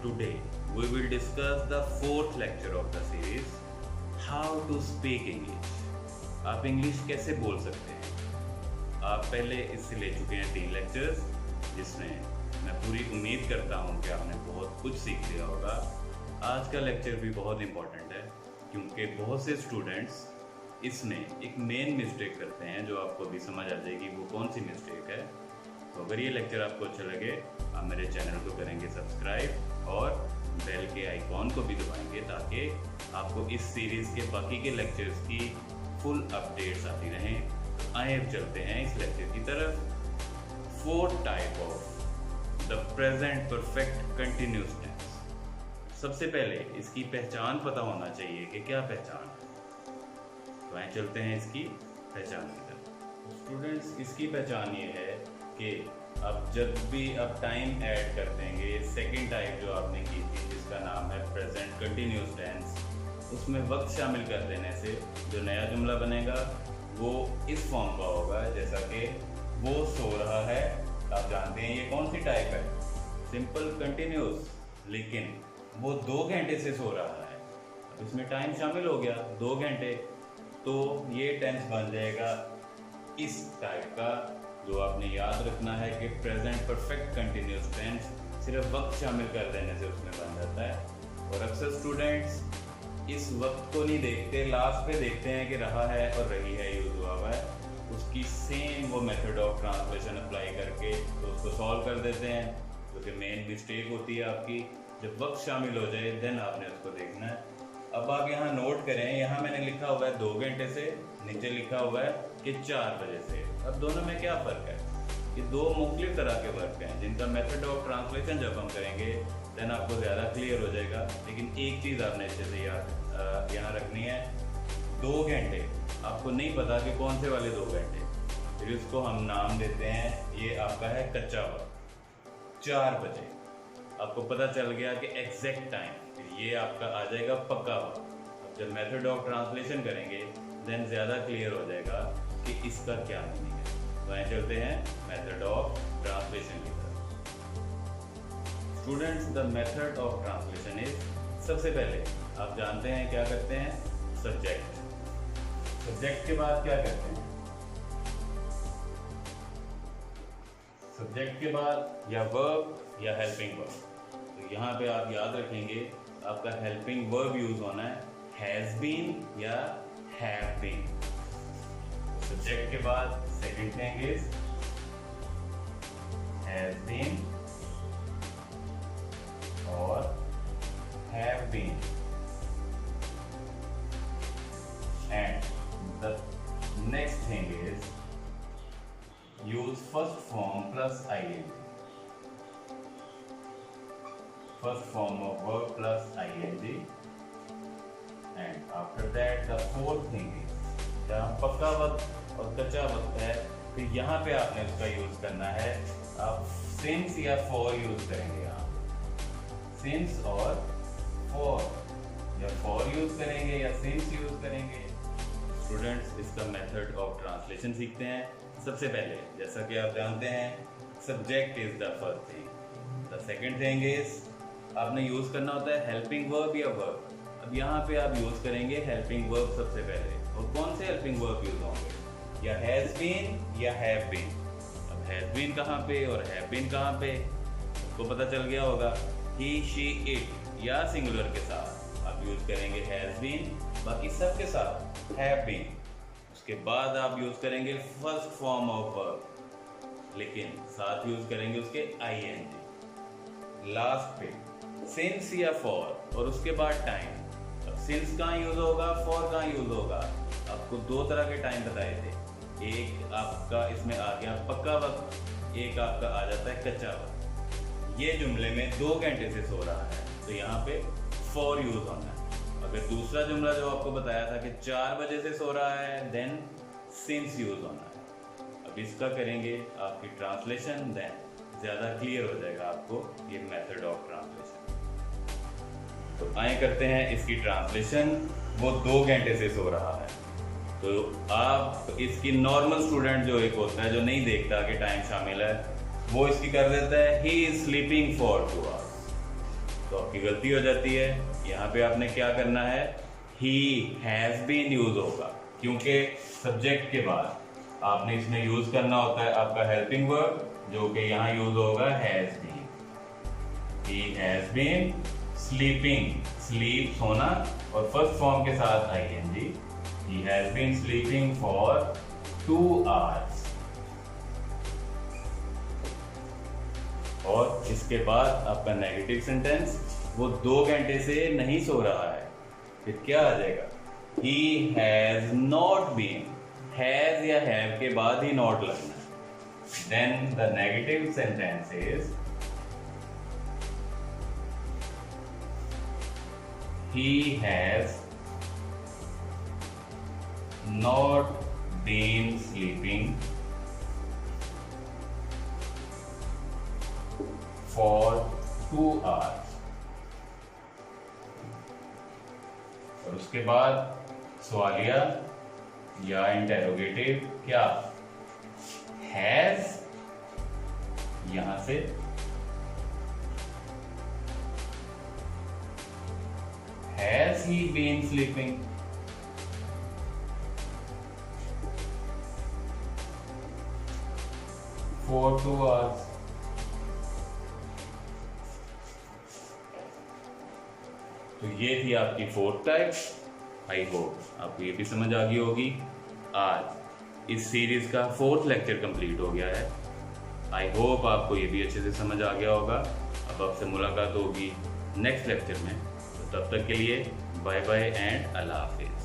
Today we will discuss the fourth lecture of the series, How to Speak English. आप English कैसे बोल सकते हैं। आप पहले इससे ले चुके हैं 3 लेक्चर्स, जिसमें मैं पूरी उम्मीद करता हूँ कि आपने बहुत कुछ सीख लिया होगा। आज का लेक्चर भी बहुत इम्पोर्टेंट है क्योंकि बहुत से स्टूडेंट्स इसमें एक मेन मिस्टेक करते हैं जो आपको भी समझ आ जाएगी वो कौन सी मिस्टेक है। तो अगर ये लेक्चर आपको अच्छा लगे आप मेरे चैनल को करेंगे सब्सक्राइब और बेल के आइकॉन को भी दबाएंगे ताकि आपको इस सीरीज़ के बाकी के लेक्चर्स की फुल अपडेट्स आती रहें। तो आए अब चलते हैं इस लेक्चर की तरफ। 4 type of the present perfect continuous tense. सबसे पहले इसकी पहचान पता होना चाहिए कि क्या पहचान है। तो आए चलते हैं इसकी पहचान की तरफ। स्टूडेंट्स, इसकी पहचान ये है कि अब जब भी आप टाइम ऐड कर देंगे, सेकंड टाइप जो आपने की थी जिसका नाम है प्रेजेंट कंटिन्यूस टेंस, उसमें वक्त शामिल कर देने से जो नया जुमला बनेगा वो इस फॉर्म का होगा जैसा कि वो सो रहा है। आप जानते हैं ये कौन सी टाइप है, सिंपल कंटिन्यूस, लेकिन वो 2 घंटे से सो रहा है। अब इसमें टाइम शामिल हो गया 2 घंटे, तो ये टेंस बन जाएगा इस टाइप का। जो आपने याद रखना है कि प्रेजेंट परफेक्ट कंटिन्यूस टेंस सिर्फ वक्त शामिल कर देने से उसमें बन जाता है। और अक्सर स्टूडेंट्स इस वक्त को नहीं देखते, लास्ट पे देखते हैं कि रहा है और रही है यूज हुआ हुआ है, उसकी सेम वो मेथड ऑफ ट्रांसलेशन अप्लाई करके तो उसको सॉल्व कर देते हैं, जो कि मेन मिस्टेक होती है आपकी। जब वक्त शामिल हो जाए देन आपने उसको देखना है। अब आप यहाँ नोट करें, यहाँ मैंने लिखा हुआ है 2 घंटे से, नीचे लिखा हुआ है कि 4 बजे से। अब दोनों में क्या फ़र्क है? ये 2 मुख्तलिफ तरह के वर्क हैं जिनका मेथड ऑफ ट्रांसलेशन जब हम करेंगे देन आपको ज़्यादा क्लियर हो जाएगा। लेकिन एक चीज़ आपने अच्छे से याद यहाँ रखनी है, 2 घंटे आपको नहीं पता कि कौन से वाले 2 घंटे, फिर इसको हम नाम देते हैं, ये आपका है कच्चा वक्त। 4 बजे आपको पता चल गया कि एग्जैक्ट टाइम, ये आपका आ जाएगा पक्का वक्त। जब मेथड ऑफ ट्रांसलेशन करेंगे देन ज़्यादा क्लियर हो जाएगा कि इसका क्या मीनिंग है। तो आए चलते हैं मेथड ऑफ ट्रांसलेशन की तरफ। Students, the method of translation is, सबसे पहले आप जानते हैं क्या करते हैं, सब्जेक्ट। सब्जेक्ट के बाद क्या करते हैं, सब्जेक्ट के बाद या वर्ब या हेल्पिंग वर्ब। तो यहाँ पे आप याद रखेंगे आपका हेल्पिंग वर्ब यूज होना है, हैज बीन या हैव बीन। सब्जेक्ट के बाद second thing is has been और have been, and the next thing is use first form plus ING. First form of verb plus ing, and after that the fourth thing is, जहाँ पक्का वक्त और कच्चा वक्त है तो यहाँ पे आपने उसका यूज करना है, आप since या for यूज करेंगे। यहाँ since और for, या for यूज करेंगे या since यूज करेंगे। स्टूडेंट्स, इसका मेथड ऑफ ट्रांसलेशन सीखते हैं। सबसे पहले जैसा कि आप जानते हैं subject is the first thing, the second thing is आपने यूज करना होता है हेल्पिंग वर्ब या वर्ब। अब यहाँ पे आप यूज करेंगे हेल्पिंग वर्ब सबसे पहले। और कौन से हेल्पिंग वर्ब यूज होंगे, या हैज बीन या हैव बीन। अब हैज बीन कहाँ पे और हैव बीन कहाँ पे आपको पता चल गया होगा। ही, शी, इट या सिंगुलर के साथ आप यूज करेंगे हैज बीन, बाकी सब के साथ हैव बीन। उसके बाद आप यूज करेंगे फर्स्ट फॉर्म ऑफ वर्ब, लेकिन साथ यूज करेंगे उसके आईएनजी। लास्ट पे सिंस या फॉर और उसके बाद टाइम। अब सिंस कहाँ यूज होगा, फॉर कहाँ यूज होगा। आपको 2 तरह के टाइम बताए थे, एक आपका इसमें आ गया पक्का वक्त, एक आपका आ जाता है कच्चा वक्त। ये जुमले में 2 घंटे से सो रहा है तो यहाँ पे फॉर यूज होना है। अगर दूसरा जुमला जो आपको बताया था कि 4 बजे से सो रहा है देन सिंस यूज होना है। अब इसका करेंगे आपकी ट्रांसलेशन, देन ज़्यादा क्लियर हो जाएगा आपको ये मेथड ऑफ ट्रांसलेशन। तो आए करते हैं इसकी ट्रांसलेशन। वो 2 घंटे से सो रहा है, तो आप इसकी नॉर्मल स्टूडेंट जो एक होता है जो नहीं देखता कि टाइम शामिल है, वो इसकी कर देता है he is sleeping for 2 hours। तो आपकी गलती हो जाती है। यहाँ पे आपने क्या करना है, ही हैज़ बीन यूज होगा, क्योंकि सब्जेक्ट के बाद आपने इसमें यूज करना होता है आपका हेल्पिंग वर्ब, जो कि यहाँ यूज होगा has been. He has been sleeping, sleep सोना, और फर्स्ट फॉर्म के साथ ing, he has been sleeping for 2 hours। और इसके बाद आपका नेगेटिव सेंटेंस, वो 2 घंटे से नहीं सो रहा है, फिर क्या आ जाएगा, he has not been, has या have के बाद ही not लगना है। then the negative sentence is he has not been sleeping for 2 hours। और उसके बाद सवालिया या इंटेरोगेटिव, क्या हैज, यहां से has he been sleeping, for 2 hours। तो ये थी आपकी 4th टाइप। आई होप आपको ये भी समझ आ गई होगी। आज इस सीरीज का 4th लेक्चर कंप्लीट हो गया है। आई होप आपको ये भी अच्छे से समझ आ गया होगा। अब आपसे मुलाकात होगी नेक्स्ट लेक्चर में, तो तब तक के लिए bye bye and Allah Hafiz.